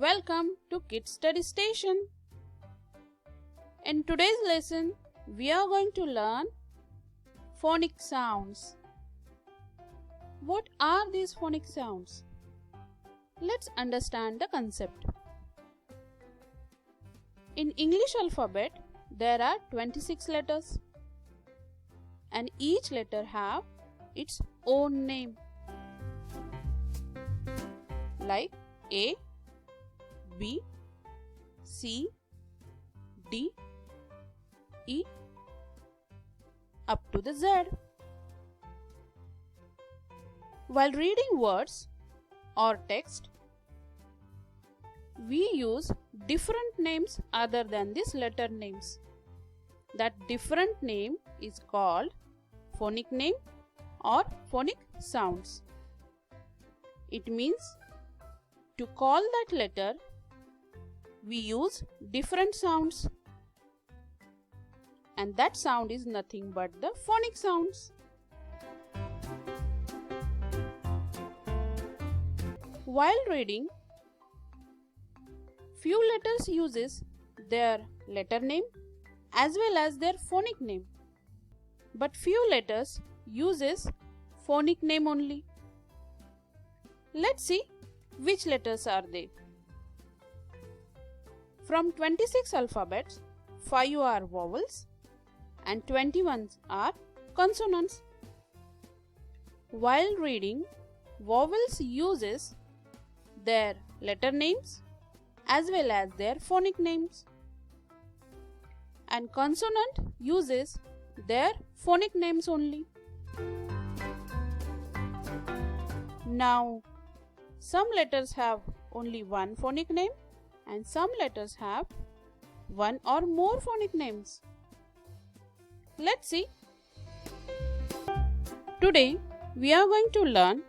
Welcome to Kids Study Station. In today's lesson, we are going to learn phonic sounds. What are these phonic sounds? Let's understand the concept. In English alphabet, there are 26 letters and each letter have its own name, like A, B, C, D, E, up to the Z. While reading words or text, we use different names other than these letter names. That different name is called phonic name or phonic sounds. It means to call that letter, we use different sounds, and that sound is nothing but the phonic sounds. While reading, few letters uses their letter name as well as their phonic name, but few letters uses phonic name only. Let's see which letters are they. From 26 alphabets, 5 are vowels and 21 are consonants. While reading, vowels uses their letter names as well as their phonic names, and consonant uses their phonic names only. Now, some letters have only one phonic name and some letters have one or more phonic names. Let's see. Today we are going to learn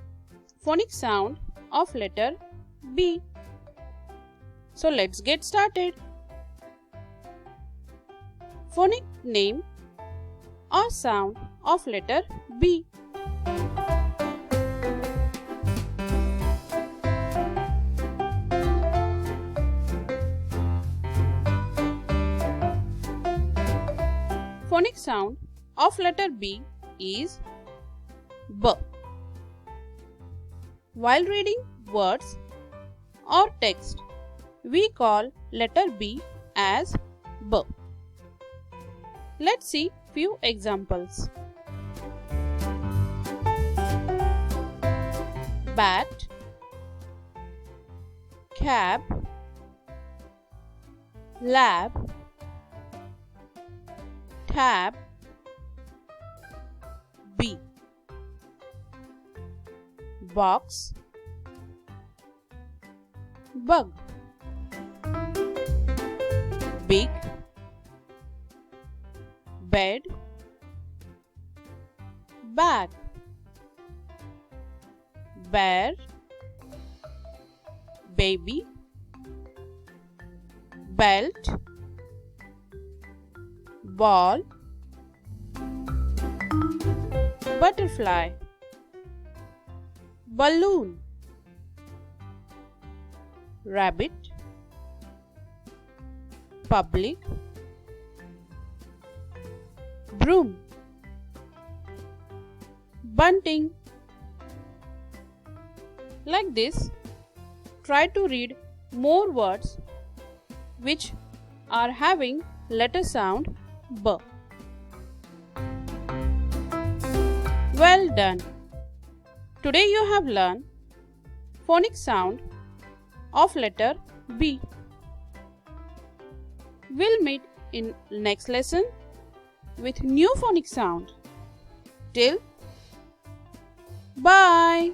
phonic sound of letter B. So let's get started. Phonic name or sound of letter B. Phonic sound of letter B is B. While reading words or text, we call letter B as B. Let's see few examples. Bat, cab, lab, tab, B. Box, bug, big, bed, bag, bear, baby, belt, ball, butterfly, balloon, rabbit, public, broom, bunting. Like this, try to read more words which are having letter sound B. Well done. Today you have learned phonic sound of letter B. We'll meet in next lesson with new phonic sound. Till bye.